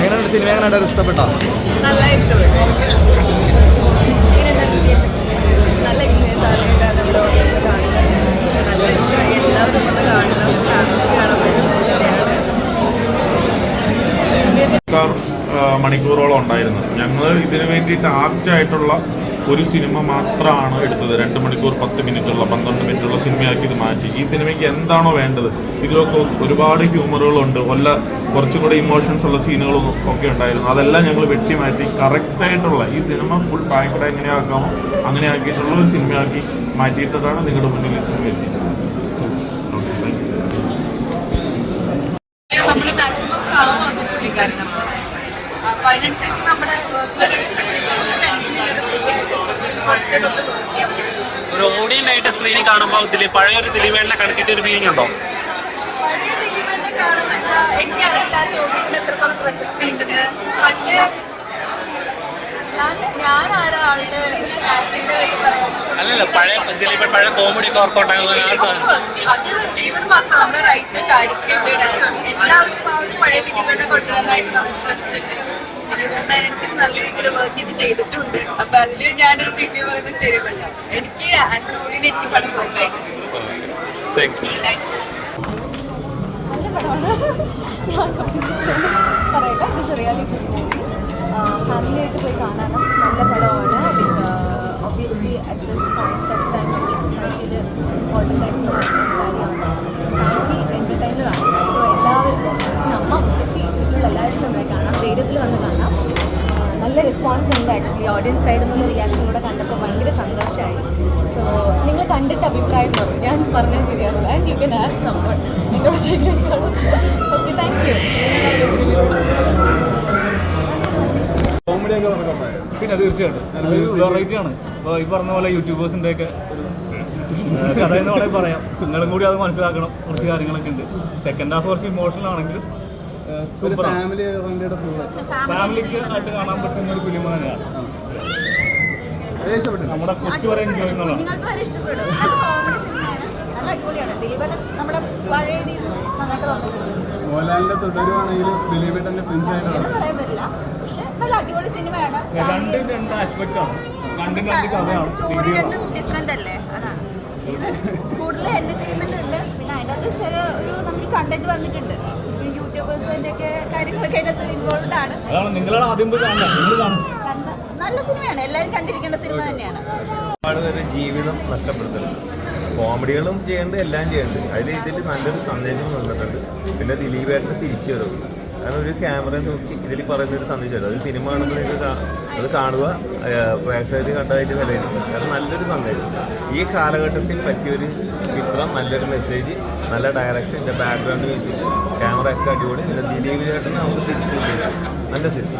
എങ്ങനെയുണ്ട് സിനിമ? എങ്ങനെയുണ്ട്? ഇഷ്ടപ്പെട്ടോ? നല്ല ഇഷ്ടപ്പെട്ടു. നല്ല എക്സ്പീരിയൻസ് ആദ്യമായിട്ടാണ് ഇവിടെ വന്നിട്ട് കാണുന്നത്. നല്ല ഇഷ്ടമായി. എല്ലാവരും വന്ന് കാണണം. ഫാമിലി കാണാൻ മണിക്കൂറോളം ഉണ്ടായിരുന്നു. ഞങ്ങൾ ഇതിനു വേണ്ടിയിട്ട് ആപ്റ്റായിട്ടുള്ള ഒരു സിനിമ മാത്രമാണ് എടുത്തത്. 2 മണിക്കൂർ 10 മിനിറ്റുള്ള 12 മിനിറ്റുള്ള സിനിമയാക്കി ഇത് മാറ്റി. ഈ സിനിമയ്ക്ക് എന്താണോ വേണ്ടത്, ഇതിലൊക്കെ ഒരുപാട് ഹ്യൂമറുകളുണ്ട്, കുറച്ചും കൂടെ ഇമോഷൻസ് ഉള്ള സീനുകളും ഒക്കെ ഉണ്ടായിരുന്നു. അതെല്ലാം ഞങ്ങൾ വെട്ടിമാറ്റി കറക്റ്റായിട്ടുള്ള ഈ സിനിമ ഫുൾ പാക്കഡ് എങ്ങനെയാക്കാമോ അങ്ങനെ ആക്കിയിട്ടുള്ള ഒരു സിനിമയാക്കി മാറ്റിയിട്ടാണ് നിങ്ങളുടെ മുന്നിൽ ഈ സിനിമ എത്തിച്ചത്. നമ്മൾ മാക്സിമം അപ്പോൾ അതിനനുസരിച്ച് നമ്മുടെ ഒരു ഓഡിയൻ്റായിട്ട് സ്ക്രീനിൽ കാണുമ്പോൾ പഴയൊരു ദിലീപേട്ടനെ കണക്കിട്ട് ഒരു ഫീലിംഗ് ഉണ്ടോ? പഴയ ദിലീപേട്ടനെ കാണുമെന്ന് വെച്ചാൽ എനിക്കറിയില്ല ആ ചോദ്യത്തിന് എത്രത്തോളം പ്രസക്തി ഉണ്ടെന്ന്. പക്ഷേ ഞാൻ ആരാളുടെ ആക്ടിംഗ് അല്ലല്ലോ, പഴയ കോമഡി ഒക്കെ വർക്കൗട്ട് അത് ദിലീപൻ മാത്രം നമ്മുടെ റൈറ്റ് ഷാഡിസ്കേറ്റ് എല്ലാവർക്കും ആ ഒരു പഴയ ദിലീപനെ കൊണ്ടുവരാനായിട്ട് നമ്മൾ ശ്രമിച്ചിട്ടുണ്ട്. ദിലീപന്റെ അതിനനുസരിച്ച് നല്ല രീതിയിൽ വർക്ക് ഇത് ചെയ്തിട്ടുണ്ട്. അപ്പൊ അതിൽ ഞാനൊരു പ്രീമിയം പറയുന്നത് ശരിയല്ല. എനിക്ക് ആസ് എ ഓഡിയൻസ് എനിക്ക് പടം പോകാൻ കഴിഞ്ഞു. നല്ല പടമാണ്. ഞാൻ പറയില്ല, it's A really good movie. ഫാമിലിയായിട്ട് പോയി കാണാനും നല്ല പടമാണ്. Obviously at this point of time നമ്മുടെ സൊസൈറ്റിയിൽ ഇമ്പോർട്ടൻ്റ് ആയിട്ടുള്ള കാര്യമാണ്. ഫാമിലി എൻ്റർടൈനറാണ്. സോ എല്ലാവർക്കും അമ്മ മുത്തശ്ശി വീട്ടിലുള്ള എല്ലാവർക്കും നമ്മളെ കാണാം. ധൈര്യത്തിൽ വന്ന് കാണാം. നല്ല റെസ്പോൺസ് ഉണ്ട്. ആക്ച്വലി ഓഡിയൻസ് സൈഡിൽ നിന്നുള്ള റിയാക്ഷൻ കൂടെ കണ്ടപ്പോൾ ഭയങ്കര സന്തോഷമായി. സോ നിങ്ങൾ കണ്ടിട്ട് അഭിപ്രായം പറയും. ഞാൻ പറഞ്ഞാൽ ശരിയാവില്ല. And you can ask someone എന്നോട് ചോദിക്കാനും. Okay, thank you. പിന്നെ തീർച്ചയായിട്ടും നല്ലൊരു വെറൈറ്റി ആണ്. ഇപ്പോൾ ഈ പറഞ്ഞ പോലെ യൂട്യൂബേഴ്സിൻ്റെ ഒക്കെ ഒരു കഥ എന്ന് വേണമെങ്കിൽ പറയാം. നിങ്ങളും കൂടി അത് മനസ്സിലാക്കണം. കുറച്ച് കാര്യങ്ങളൊക്കെ ഉണ്ട്. സെക്കൻഡ് ഹാഫ് കുറച്ച് ഇമോഷണൽ ആണെങ്കിലും ഫാമിലിക്ക് ആയിട്ട് കാണാൻ പറ്റുന്ന ഒരു ഫിലിം തന്നെയാണ്. നമ്മുടെ കൊച്ചു വരെ എൻജോയ് ചെയ്യുന്നതാണ്. മോഹൻലാലിന്റെ തുടരുവാണെങ്കിലും ദിലീപേട്ടന്റെ പ്രിൻസായിട്ടാണ് പറയാൻ പറ്റില്ല. പക്ഷെ നല്ല അടിപൊളി സിനിമയാണ്. രണ്ട് ആസ്പെക്റ്റാണ്. രണ്ട് കഥയാണ്. ഡിഫറെന്റ് അല്ലേ? അതാണ് ഇത്. കൂടുതൽ എന്റർടൈൻമെന്റ് ഉണ്ട്. പിന്നെ അതിനകത്ത് ചില ഒരു നമ്മൾ കണ്ടന്റ് വന്നിട്ടുണ്ട്. യൂട്യൂബേഴ്സിന്റെ ഒക്കെ കാര്യങ്ങളൊക്കെ അതിനകത്ത് ഇൻവോൾവ് ആണ്. അതാണ് നിങ്ങളാണ് ആദ്യം പോയി കാണുന്നത്. നല്ല സിനിമയാണ്. എല്ലാവരും കണ്ടിരിക്കേണ്ട സിനിമ തന്നെയാണ്. ഒരുപാട് പേര് ജീവിതം നഷ്ടപ്പെടുത്തുന്നുണ്ട്. കോമഡികളും ചെയ്യുന്നുണ്ട്, എല്ലാം ചെയ്യുന്നുണ്ട്. ഇതിൽ നല്ലൊരു സന്ദേശം വന്നിട്ടുണ്ട്. പിന്നെ ദിലീപേട്ടന് തിരിച്ചു വരും. കാരണം ഒരു ക്യാമറ നോക്കി ഇതിൽ പറയുന്നൊരു സന്ദേശമുണ്ട്. അത് സിനിമ കാണുമ്പോൾ നിങ്ങൾക്ക് അത് കാണുക, പ്രേക്ഷകർ കണ്ടതായിട്ട് വിലയിരുത്തുക. കാരണം നല്ലൊരു സന്ദേശം, ഈ കാലഘട്ടത്തിൽ പറ്റിയൊരു ചിത്രം, നല്ലൊരു മെസ്സേജ്, നല്ല ഡയറക്ഷൻ, ഇതിൻ്റെ ബാക്ക്ഗ്രൗണ്ട് മ്യൂസിക്, ക്യാമറ ഒക്കെ അടിപൊളി. പിന്നെ ദിലീപ് ചേട്ടന് നമുക്ക് തിരിച്ചു നല്ല സിനിമ.